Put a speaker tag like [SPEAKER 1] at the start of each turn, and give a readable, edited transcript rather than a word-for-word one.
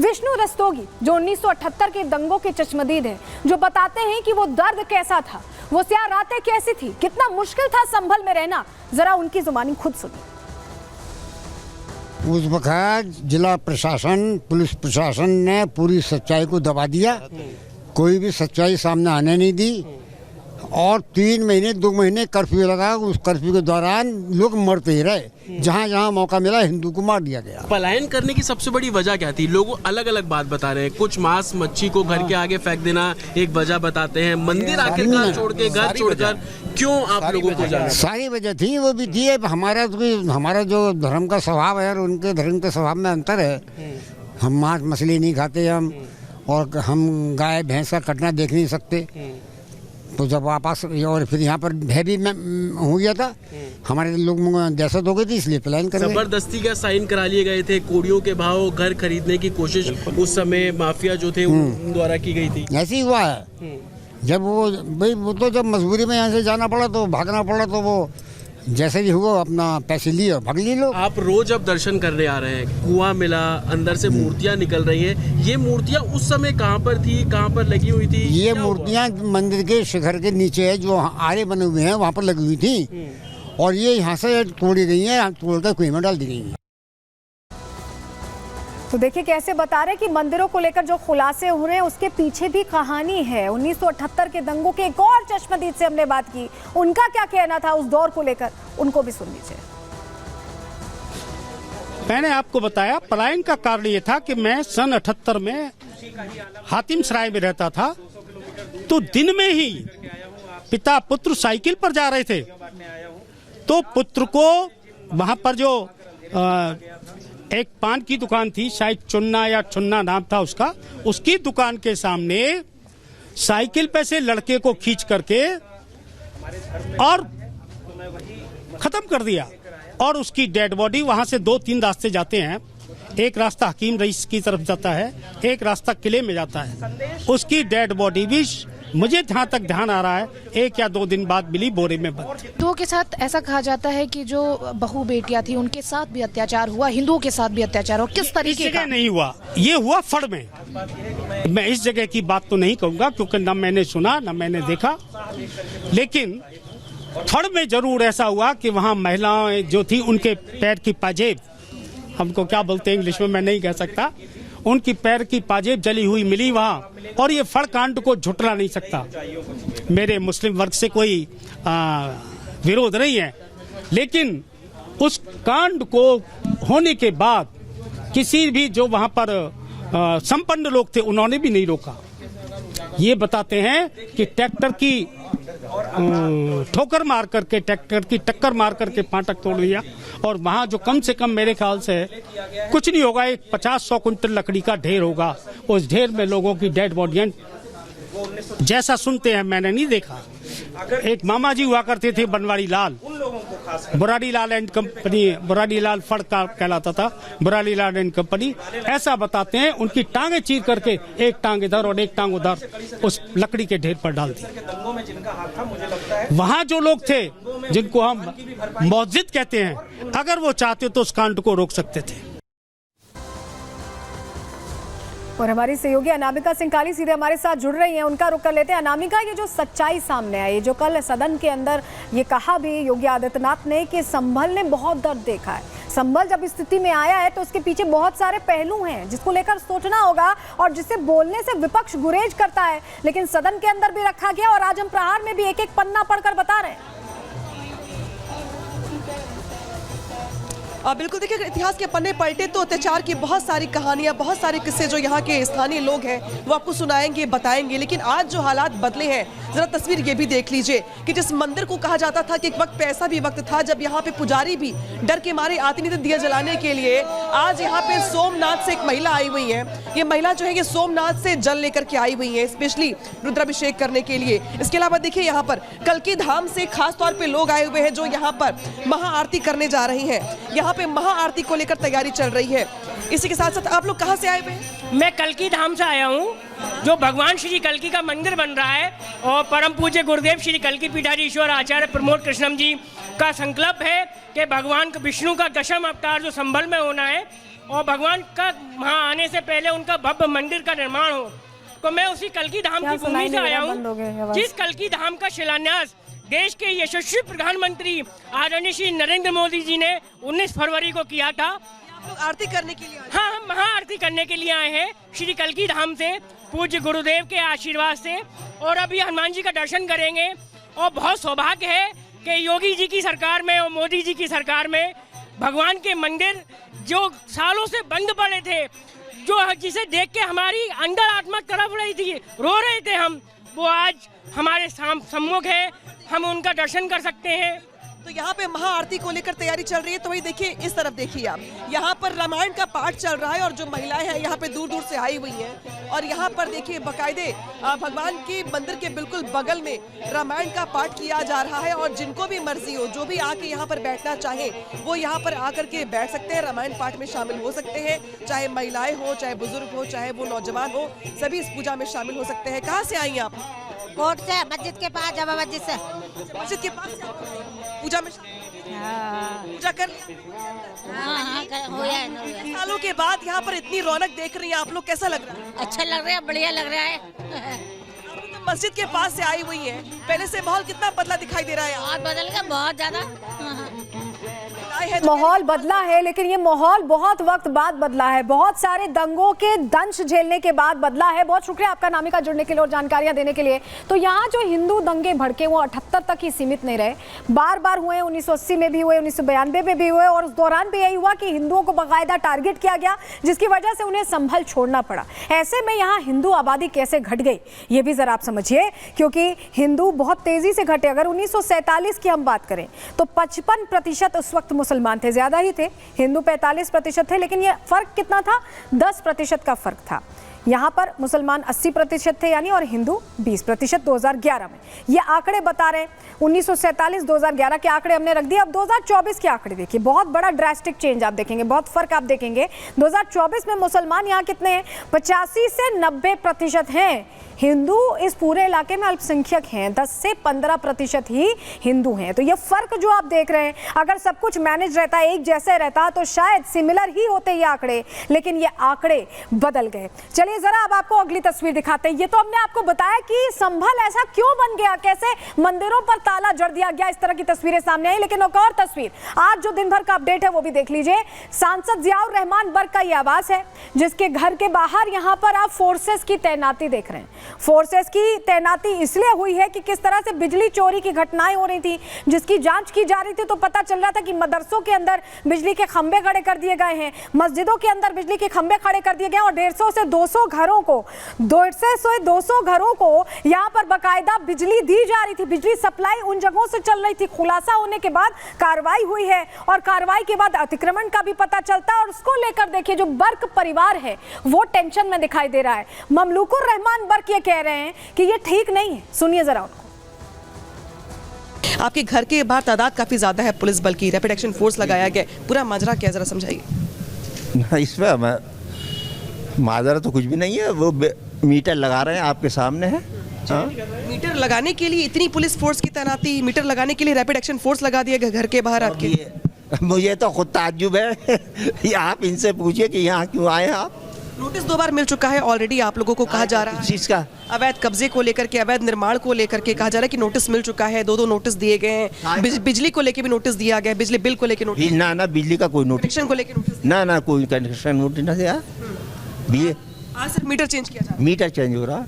[SPEAKER 1] विष्णु रस्तोगी जो 1978 के दंगों के चश्मदीद हैं, जो बताते हैं कि वो दर्द कैसा था, वो स्याह रातें कैसी थी, कितना मुश्किल था संभल में रहना। जरा उनकी जुबानी खुद सुनिए।
[SPEAKER 2] उस वक्त जिला प्रशासन, पुलिस प्रशासन ने पूरी सच्चाई को दबा दिया, कोई भी सच्चाई सामने आने नहीं दी और 3 महीने 2 महीने कर्फ्यू लगा। उस कर्फ्यू के दौरान लोग मरते ही रहे, जहाँ जहाँ मौका मिला हिंदू को मार दिया गया।
[SPEAKER 3] पलायन करने की सबसे बड़ी वजह क्या थी? लोग अलग अलग बात बता रहे हैं। कुछ मांस मच्छी को घर के आगे फेंक देना एक वजह बताते हैं। मंदिर आखिरकार छोड़ के, घर छोड़कर क्यों आप लोगों को जाना?
[SPEAKER 2] सारी वजह थी, वो भी थी। हमारा जो धर्म का स्वभाव है और उनके धर्म के स्वभाव में अंतर है। हम मांस मछली नहीं खाते हम, और हम गाय भैंस का कटना देख नहीं सकते। तो जब वापस और फिर यहाँ पर भय भी हो गया था, हमारे लोग दहशत हो गई थी, इसलिए प्लान कर
[SPEAKER 3] जबरदस्ती का साइन करा लिए गए थे। कोड़ियों के भाव घर खरीदने की कोशिश उस समय माफिया जो थे उन द्वारा की गई थी।
[SPEAKER 2] ऐसे ही हुआ है। जब वो तो जब मजबूरी में यहाँ से जाना पड़ा तो भागना पड़ा, तो वो जैसे भी हुआ अपना पैसे लिए और भाग लिए लोग।
[SPEAKER 3] आप रोज अब दर्शन करने आ रहे हैं, कुआं मिला, अंदर से मूर्तियां निकल रही हैं। ये मूर्तियां उस समय कहाँ पर थी, कहाँ पर लगी हुई थी?
[SPEAKER 2] ये मूर्तियां मंदिर के शिखर के नीचे है, जो आरे बने हुए हैं वहाँ पर लगी हुई थी, और ये यहाँ से तोड़ी गई है, तोड़कर कुएं में डाल दी गई है।
[SPEAKER 1] तो देखिए कैसे बता रहे कि मंदिरों को लेकर जो खुलासे हो रहे हैं उसके पीछे भी कहानी है। 1978 के दंगों के एक और चश्मदीद से हमने बात की, उनका क्या कहना था उस दौर को लेकर, उनको भी सुन लीजिए।
[SPEAKER 4] मैंने आपको बताया पलायन का कारण ये था कि मैं सन 78 में हातिम सराय में रहता था, तो दिन में ही पिता पुत्र साइकिल पर जा रहे थे, तो पुत्र को वहां पर जो एक पान की दुकान थी, शायद चुन्ना या चुन्ना नाम था उसका, उसकी दुकान के सामने साइकिल पे से लड़के को खींच करके और खत्म कर दिया, और उसकी डेड बॉडी वहां से 2-3 रास्ते जाते हैं। एक रास्ता हकीम रईस की तरफ जाता है, एक रास्ता किले में जाता है। उसकी डेड बॉडी भी मुझे जहाँ तक ध्यान आ रहा है 1 या 2 दिन बाद मिली, बोरे में बंद।
[SPEAKER 5] हिंदुओं के साथ ऐसा कहा जाता है कि जो बहू बेटियां थी उनके साथ भी अत्याचार हुआ, हिंदुओं के साथ भी अत्याचार हुआ, किस तरीके का?
[SPEAKER 4] नहीं हुआ, ये हुआ फड़ में। मैं इस जगह की बात तो नहीं कहूंगा क्योंकि न मैंने सुना न मैंने देखा, लेकिन फड़ में जरूर ऐसा हुआ कि वहाँ महिलाएं जो थी उनके पैर की पाजेब, हमको क्या बोलते हैं इंग्लिश में मैं नहीं कह सकता, उनकी पैर की पाजेब जली हुई मिली वहाँ, और ये फड़ कांड को झुटला नहीं सकता। मेरे मुस्लिम वर्ग से कोई विरोध नहीं है, लेकिन उस कांड को होने के बाद किसी भी जो वहाँ पर संपन्न लोग थे उन्होंने भी नहीं रोका। ये बताते हैं कि ट्रैक्टर की ठोकर मार करके, ट्रैक्टर की टक्कर मार करके फाटक तोड़ दिया, और वहां जो कम से कम मेरे ख्याल से कुछ नहीं होगा, एक 50-100 कुंटल लकड़ी का ढेर होगा। उस ढेर में लोगों की डेड बॉडियां, जैसा सुनते हैं मैंने नहीं देखा। एक मामा जी हुआ करते थे बनवारी लाल, बुराड़ी लाल एंड कंपनी, बुराड़ी लाल फड़ का कहलाता था, बुराड़ी लाल एंड कंपनी। ऐसा बताते हैं उनकी टांगे चीर करके एक टांग इधर और एक टांग उधर उस लकड़ी के ढेर पर डाल दी। वहां जो लोग थे जिनको हम मस्जिद कहते हैं, अगर वो चाहते तो उस कांड को रोक सकते थे।
[SPEAKER 1] और हमारी सहयोगी अनामिका सिंह काली सीधे हमारे साथ जुड़ रही हैं, उनका रुख कर लेते हैं। अनामिका, ये जो सच्चाई सामने आई, जो कल सदन के अंदर ये कहा भी योगी आदित्यनाथ ने कि संभल ने बहुत दर्द देखा है, संभल जब इस स्थिति में आया है तो उसके पीछे बहुत सारे पहलू हैं जिसको लेकर सोचना होगा और जिससे बोलने से विपक्ष गुरेज करता है, लेकिन सदन के अंदर भी रखा गया और आज हम प्रहार में भी एक एक पन्ना पढ़कर बता रहे हैं।
[SPEAKER 6] बिल्कुल, देखिए इतिहास के पन्ने पलटे तो अत्याचार की बहुत सारी कहानियां, बहुत सारे किस्से जो यहाँ के स्थानीय लोग हैं वो आपको सुनाएंगे, बताएंगे। लेकिन आज जो हालात बदले हैं, जरा तस्वीर ये भी देख लीजिए कि जिस मंदिर को कहा जाता था कि एक वक्त पैसा भी वक्त था जब यहाँ पे पुजारी भी डर के मारे आती नहीं थी दिया जलाने के लिए, आज यहाँ पे सोमनाथ से एक महिला आई हुई है। ये महिला जो है ये सोमनाथ से जल लेकर के आई हुई है, स्पेशली रुद्राभिषेक करने के लिए। इसके अलावा देखिए यहाँ पर कल्की धाम से खास तौर पर लोग आए हुए हैं जो यहाँ पर महाआरती करने जा रही है। यहाँ पे महाआरती को लेकर तैयारी चल रही है। इसी के साथ साथ आप लोग कहां से आए हुए हैं?
[SPEAKER 7] मैं कल्की धाम से आया हूं, जो भगवान श्री कल्की का मंदिर बन रहा है, और परम पूज्य गुरुदेव श्री कल्की पीठाधीश्वर आचार्य प्रमोद कृष्णम जी का संकल्प है कि भगवान विष्णु का दशम अवतार जो संभल में होना है, और भगवान का वहाँ आने से पहले उनका भव्य मंदिर का निर्माण हो। तो मैं उसी कल्की धाम की भूमि से आया हूँ, जिस कल्की धाम का शिलान्यास देश के यशस्वी प्रधानमंत्री आदरणीय श्री नरेंद्र मोदी जी ने 19 फरवरी को किया था।
[SPEAKER 6] आप लोग आरती करने के लिए आए?
[SPEAKER 7] हाँ, हम वहाँ आरती करने के लिए आए हैं श्री कल्की धाम से, पूज्य गुरुदेव के आशीर्वाद से, और अभी हनुमान जी का दर्शन करेंगे। और बहुत सौभाग्य है कि योगी जी की सरकार में और मोदी जी की सरकार में भगवान के मंदिर जो सालों से बंद पड़े थे, जो जिसे देख के हमारी अंदर आत्मा तड़प रही थी, रो रहे थे हम, वो आज हमारे सम्मुख है, हम उनका दर्शन कर सकते हैं।
[SPEAKER 6] तो यहाँ पे महाआरती को लेकर तैयारी चल रही है। तो वही देखिए, इस तरफ देखिए आप, यहाँ पर रामायण का पाठ चल रहा है और जो महिलाएं हैं यहाँ पे दूर दूर से आई हुई हैं और यहाँ पर देखिए बाकायदे भगवान के मंदिर के बिल्कुल बगल में रामायण का पाठ किया जा रहा है। और जिनको भी मर्जी हो, जो भी आके यहाँ पर बैठना चाहे, वो यहाँ पर आकर के बैठ सकते हैं, रामायण पाठ में शामिल हो सकते हैं। चाहे महिलाएं हो, चाहे बुजुर्ग हो, चाहे वो नौजवान हो, सभी इस पूजा में शामिल हो सकते हैं। कहाँ से आई हैं आप?
[SPEAKER 8] कोर्ट से, मस्जिद के पास, जामा मस्जिद से।
[SPEAKER 6] मस्जिद के पास से आप पूजा में पूजा कर सालों के बाद यहाँ पर इतनी रौनक देख रही हैं आप लोग, कैसा लग रहा है?
[SPEAKER 8] अच्छा लग रहा है, बढ़िया लग रहा है।
[SPEAKER 6] आप तो मस्जिद के पास से आई हुई हैं, पहले से माहौल कितना बदला दिखाई दे रहा है?
[SPEAKER 8] बहुत बदल गया, बहुत ज्यादा।
[SPEAKER 1] माहौल बदला है, लेकिन ये माहौल बहुत वक्त बाद बदला है, बहुत सारे दंगों के दंश झेलने के बाद बदला है। बहुत शुक्रिया आपका नामिका, जुड़ने के लिए और जानकारियां देने के लिए। तो यहाँ जो हिंदू दंगे भड़के वो 78 तक ही सीमित नहीं रहे, बार बार हुए, 1980 में भी हुए, 1992 में भी हुए, और उस दौरान भी यही हुआ कि हिंदुओं को बाकायदा टारगेट किया गया, जिसकी वजह से उन्हें संभल छोड़ना पड़ा। ऐसे में यहाँ हिंदू आबादी कैसे घट गई, ये भी जरा आप समझिए, क्योंकि हिंदू बहुत तेजी से घटे। अगर 1947 की हम बात करें तो 55% उस वक्त मुसलमान थे, ज्यादा ही थे, हिंदू 45% थे, लेकिन ये फर्क कितना था? 10% का फर्क था। यहाँ पर मुसलमान 80% थे यानी, और हिंदू 20% 2011 में। ये आंकड़े बता रहे हैं, 1947 2011 के आंकड़े हमने रख दिए। अब 2024 के आंकड़े देखिए, बहुत बड़ा ड्रास्टिक चेंज आप देखेंगे, बहुत फर्क आप देखेंगे। 2024 में मुसलमान यहाँ कितने हैं? 85 से 90% हैं। हिंदू इस पूरे इलाके में अल्पसंख्यक हैं, 10 से 15% ही हिंदू हैं। तो ये फर्क जो आप देख रहे हैं, अगर सब कुछ मैनेज रहता, एक जैसे रहता, तो शायद सिमिलर ही होते ये आंकड़े, लेकिन ये आंकड़े बदल गए। चलिए जरा अब आपको अगली तस्वीर दिखाते हैं। ये तो हमने आपको बताया कि संभल ऐसा क्यों बन गया, कैसे मंदिरों पर ताला जड़ दिया गया, इस तरह की तस्वीरें सामने आई। लेकिन एक और तस्वीर आज जो दिन भर का अपडेट है वो भी देख लीजिए। सांसद जियाउर रहमान बर्क का ये आवास है, जिसके घर के बाहर यहाँ पर आप फोर्सेस की तैनाती देख रहे हैं। फोर्सेस की तैनाती इसलिए हुई है कि किस तरह से बिजली चोरी की घटनाएं हो रही थी, जिसकी जांच की जा रही थी। तो पता चल रहा था कि मदरसों के अंदर बिजली के खंभे खड़े कर दिए गए हैं, मस्जिदों के अंदर बिजली के खंभे खड़े कर दिए गए, और 150 से 200 घरों को यहाँ पर बाकायदा बिजली दी जा रही थी। बिजली सप्लाई उन जगहों से चल रही थी। खुलासा होने के बाद कार्रवाई हुई है, और कार्रवाई के बाद अतिक्रमण का भी पता चलता है। और उसको लेकर देखिए, जो बर्क परिवार है वो टेंशन में दिखाई दे रहा है। ममलूकुर रहमान बर्क ये कह रहे हैं कि ये ठीक नहीं है। सुनिए जरा उनको।
[SPEAKER 6] आपके घर के बाहर तादाद काफी ज्यादा है पुलिस बल की, रैपिड एक्शन फोर्स लगाया गया, पूरा माजरा क्या, जरा समझाइए।
[SPEAKER 9] इसमें माजरा तो कुछ भी नहीं है, वो मीटर लगा रहे हैं, आपके सामने है।
[SPEAKER 6] मीटर लगाने के लिए इतनी पुलिस फोर्स की तैनाती, मीटर लगाने के लिए रैपिड एक्शन फोर्स लगा दिया घर के बाहर आपके।
[SPEAKER 9] मुझे तो खुद ताज्जुब है। आप इनसे पूछिए कि यहाँ क्यों आए हैं आप।
[SPEAKER 6] नोटिस 2 बार मिल चुका है ऑलरेडी, आप लोगों को कहा जा रहा है
[SPEAKER 9] चीज का,
[SPEAKER 6] अवैध कब्जे को लेकर के, अवैध निर्माण को लेकर के कहा जा रहा है कि नोटिस मिल चुका है। 2 नोटिस दिए गए हैं, बिजली को लेकर भी नोटिस दिया गया, बिजली बिल को लेकर नोटिस,
[SPEAKER 9] ना बिजली का कोई नोटिस,
[SPEAKER 6] कनेक्शन को लेकर नोटिस,
[SPEAKER 9] ना कोई कनेक्शन नोटिस ना दिया।
[SPEAKER 6] आज सिर्फ मीटर चेंज किया जा रहा है।
[SPEAKER 9] मीटर चेंज हो रहा।